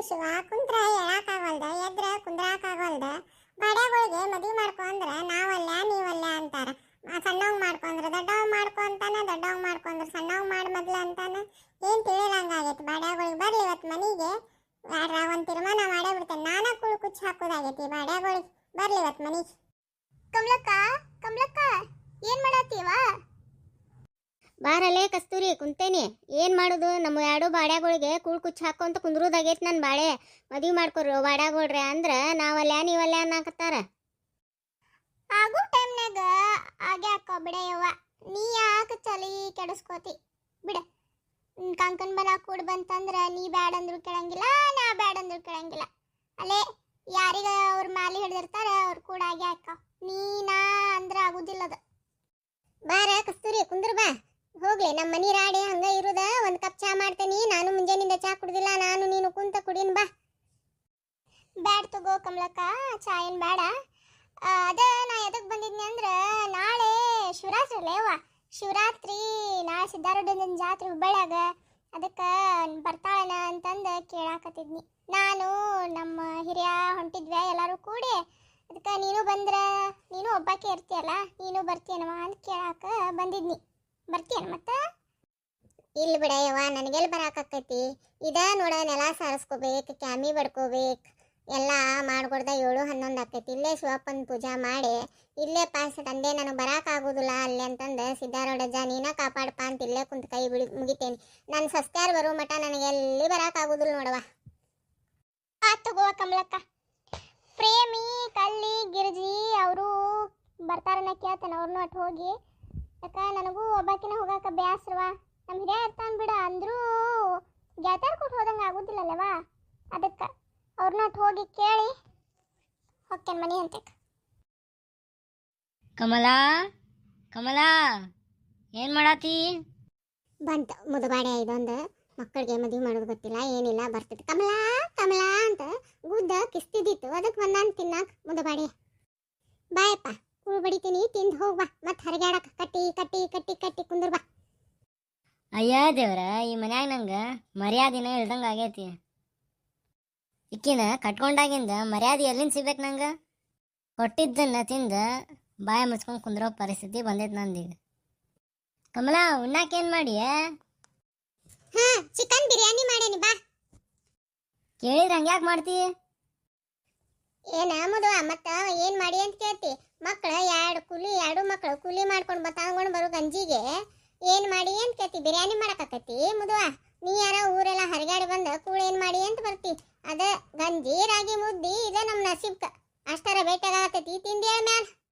ಶಿವ ಕುಂತ್ರ ಹೇಳಕ್ಕಾಗಲ್ದ ಎದ್ರ ಕುಂದ್ರಾಕಾಗಲ್ದ ಬಡೆಗಳಿಗೆ ಮದುವೆ ಮಾಡ್ಕೊ ಅಂದ್ರ ನಾವಲ್ಲ ನೀವಲ್ಲ ಅಂತಾರ. ಸಣ್ಣವ್ ಮಾಡ್ಕೊಂಡ್ರ ದೊಡ್ಡವ್ ಮಾಡ್ಕೊ ಅಂತಾನ, ದೊಡ್ಡವ್ ಮಾಡ್ಕೊಂಡ್ರ ಸಣ್ಣವ್ ಮಾಡಿ ಮೊದ್ಲ ಅಂತಾನ. ಏನ್ ತಿಳಿದಂಗಾಗೈತಿ ಬಡೆಗಳಿಗೆ. ಬರ್ಲಿ ಇವತ್ತು ಮನಿಗೆ ಒಂದ್ ತೀರ್ಮಾನ ಮಾಡೇ ಬಿಡ್ತೇನೆ. ನಾನ ಕುಳು ಕುಚ್ಚ ಹಾಕೋದಾಗೈತಿ ಬಡೆಗಳಿಗೆ. ಬರ್ಲಿ ಇವತ್ತು ಮನಿಗೆ. ಕಮಲಕ್ಕ ಕಮಲಕ್ಕ ಏನ್ ಮಾಡತ್ತೀವ? ಬಾರಲ್ಲೇ ಕಸ್ತೂರಿ ಕುಂತೇನಿ. ಏನು ಮಾಡೋದು, ನಮ್ಮ ಎರಡು ಬಾಡ್ಯಾಗಳಿಗೆ ಕೂಳ್ ಕುಚ್ಚು ಹಾಕೊಂತ ಕುಂದ್ರೂದಾಗೈತಿ ನನ್ನ ಬಾಡೆ. ಮದುವೆ ಮಾಡ್ಕೊರು ಬಾಡ್ಯಾಗಳ್ರೆ ಅಂದ್ರೆ ನಾವಲ್ಲ ನೀವಲ್ಲ ಅನ್ನಕತ್ತಾರ. ಆಗೋ ಟೈಮ್ನಾಗ ಆಗ್ಯಾಕ ಬಿಡಯವ್ವ, ನೀ ಯಾಕೆ ಚಲಿ ಕೆಡಿಸ್ಕೋತಿ ಬಿಡ. ಕಂಕನ್ ಬಲ ಕೂಡ ಬಂತಂದ್ರ ನೀ ಬ್ಯಾಡ ಅಂದ್ರು ಕೇಳಂಗಿಲ್ಲ, ನಾ ಬ್ಯಾಡ ಅಂದ್ರು ಕೇಳಂಗಿಲ್ಲ. ಅಲ್ಲೇ ಯಾರಿಗ ಅವ್ರ ಮಾಲಿ ಹಿಡ್ದಿರ್ತಾರ ಅವ್ರ ಕೂಡ ಆಗ್ಯಾಕ. ನೀನಾ ಅಂದ್ರ ಆಗುದಿಲ್ಲದ. ಬಾರ ಕಸ್ತೂರಿ ಕುಂದ್ರ ಬಾ. ಹೋಗ್ಲಿ ನಮ್ಮ ಮನಿ ರಾಡಿ ಹಂಗ ಇರುದ. ಒಂದ್ ಕಪ್ ಚಾ ಮಾಡ್ತೇನಿ. ನಾನು ಮುಂಜಾನಿಂದ ಚಾ ಕುಡ್ದಿಲ್ಲ, ನಾನು ನೀನು ಕುಂತ ಕುಡಿನ್ ಬಾ. ಬ್ಯಾಡ್ ತಗೋ ಕಮಲಕ್ಕ, ಚಾ ಏನ್ ಬೇಡ. ಅದ ನಾ ಎದಕ್ ಬಂದಿದ್ನಿ ಅಂದ್ರ ನಾಳೆ ಶಿವರಾತ್ರಿ ಅಲ್ಲೇವ, ಶಿವರಾತ್ರಿ ನಾಳೆ ಸಿದ್ದಾರೂಢನ ಜಾತ್ರೆ ಹುಬ್ಬಳ್ಳ್ಯಾಗ. ಅದಕ್ಕೆ ಬರ್ತಾಳನ ಅಂತಂದು ಕೇಳಾಕತ್ತಿದ್ನಿ. ನಾನು ನಮ್ಮ ಹಿರಿಯ ಹೊಂಟಿದ್ವಿ ಎಲ್ಲರೂ ಕೂಡಿ. ಅದಕ್ಕೆ ನೀನು ಬಂದ್ರ ನೀನು ಒಬ್ಬಾಕೆ ಇರ್ತೀಯಲ್ಲ, ನೀನು ಬರ್ತೀಯನವ ಅಂತ ಕೇಳಾಕ ಬಂದಿದ್ನಿ. ಬರ್ತೀಯನ ಮತ್ತ? ಇಲ್ಲಿ ಬಿಡಯ್ಯವ್ವ, ನನಗೆಲ್ಲಿ ಬರಾಕತ್ತೈತಿ. ಇದ ನೋಡ, ನೆಲ ಸಾರಿಸ್ಕೋಬೇಕು, ಕ್ಯಾಮಿ ಬಡ್ಕೋಬೇಕು, ಎಲ್ಲ ಮಾಡ್ಕೊಡ್ದ 7-11 ಆಕೈತಿ. ಇಲ್ಲೇ ಶಿವಪ್ಪನ ಪೂಜಾ ಮಾಡಿ ಇಲ್ಲೇ ಪಾಸ್ ತಂದೆ. ನನಗೆ ಬರಾಕಾಗೋದಿಲ್ಲ ಅಲ್ಲಿ ಅಂತಂದು ಸಿದ್ದಾರೂಢಜ್ಜ ನೀನ ಕಾಪಾಡಪ್ಪ ಅಂತ ಇಲ್ಲೇ ಕುಂತ ಕೈ ಮುಗಿತೇನೆ. ನನ್ನ ಸಸ್ತ್ಯಾರು ಬರೋ ಮಠ ನನಗೆ ಎಲ್ಲಿ ಬರಾಕಾಗೋದಿಲ್ಲ ನೋಡವ. ತಗೋ ಕಮಲಕ್ಕ. ಪ್ರೇಮಿ ಕಲ್ಲಿ ಗಿರ್ಜಿ ಅವರು ಬರ್ತಾರನ್ನ ಕೇಳ್ತಾನೆ. ಅವ್ರನ್ನೂ ಅಟ್ ಹೋಗಿ, ಯಾಕ ನನಗೂ ಒಬ್ಬಾಕಿನ ಹೋಗಾಕ ಬ್ಯಾಸ್ರವ. ನಮ್ಮ ಹಿರಿಯ ಇರ್ತಾನೆ ಬಿಡ, ಅಂದ್ರೂ ಗೆಳತಿಯರ್ ಕೊಟ್ಟು ಹೋದಂಗೆ ಆಗುದಿಲ್ಲಲ್ಲವಾ. ಅದಕ್ಕೆ ಅವ್ರನ್ನ ಅಟ್ ಹೋಗಿ ಕೇಳಿ ಹೊಕ್ಕೇನ್ ಮನಿ ಅಂತ. ಕಮಲಾ ಕಮಲಾ ಏನು ಮಾಡಾತಿ? ಬಂತ ಮುದಬಾಡೆ ಇದೊಂದು. ಮಕ್ಕಳಿಗೆ ಮದುವೆ ಮಾಡೋದು ಗೊತ್ತಿಲ್ಲ ಏನಿಲ್ಲ, ಬರ್ತೈತಿ ಕಮಲಾ ಕಮಲಾ ಅಂತ ಗುದ್ದ ಕಿಸ್ತಿದ್ದಿತ್ತು. ಅದಕ್ಕೆ ಬಂದಾನ ತಿನ್ನಾಕ ಮುದಬಾಡೆ. ಬಾಯಪ್ಪ, ಕೂಳು ಬಡಿತೀನಿ, ತಿಂದು ಹೋಗ್ಬಾ. ಮತ್ತೆ ಹರಿಗಾಡಕ್ಕೆ ಕಟ್ಟಿ ಕಟ್ಟಿ ಕಟ್ಟಿ ಕಟ್ಟಿ ಕುಂದ್ರ ಬಾ. ಅಯ್ಯ ದೇವ್ರ, ಈ ಮನ್ಯಾಗ ನಂಗೆ ಮರ್ಯಾದಿನ ಇಳ್ದಂಗೆ ಆಗೈತಿ. ಇಕ್ಕಿನ ಕಟ್ಕೊಂಡಾಗಿಂದ ಮರ್ಯಾದೆ ಎಲ್ಲಿಂದ ಸಿಗ್ಬೇಕು ನಂಗೆ? ಕೊಟ್ಟಿದ್ದನ್ನ ತಿಂದ ಬಾಯ ಮುಚ್ಕೊಂಡು ಕುಂದ್ರೋ ಪರಿಸ್ಥಿತಿ ಬಂದೈತೆ ನಂದೀಗ. ಕಮಲಾ, ಉಣ್ಣಾಕೇನು ಮಾಡಿಯ? ಚಿಕನ್ ಬಿರಿಯಾನಿ ಮಾಡೇನಿ ಬಾ. ಕೇಳಿದ್ರೆ ಹಂಗ್ಯಾಕೆ ಮಾಡ್ತಿ? ಏನ ಮದುವ ಮತ್ತ ಏನ್ ಮಾಡಿ ಅಂತ ಕೇಳ್ತಿ? ಮಕ್ಕಳು ಎರಡು ಮಕ್ಕಳು ಕೂಲಿ ಮಾಡ್ಕೊಂಡು ತಗೊಂಡು ಬರೋ ಗಂಜಿಗೆ ಏನ್ ಮಾಡಿ ಅಂತ ಕೇಳ್ತಿ? ಬಿರಿಯಾನಿ ಮಾಡಕತ್ತಿ ಮದುವ? ನೀ ಯಾರ ಊರೆಲ್ಲ ಹರಿಗಾಡಿ ಬಂದ ಕೂಳು ಏನ್ ಮಾಡಿ ಅಂತ ಬರ್ತಿ? ಅದ ಗಂಜಿ ರಾಗಿ ಮುದ್ದಿ ಇದ ನಮ್ಮ ನಸೀಬ್ಕ ಅಷ್ಟರ ಭೇಟಿಯಾಗತೈತಿ. ತಿಂದಿ ಮ್ಯಾಲ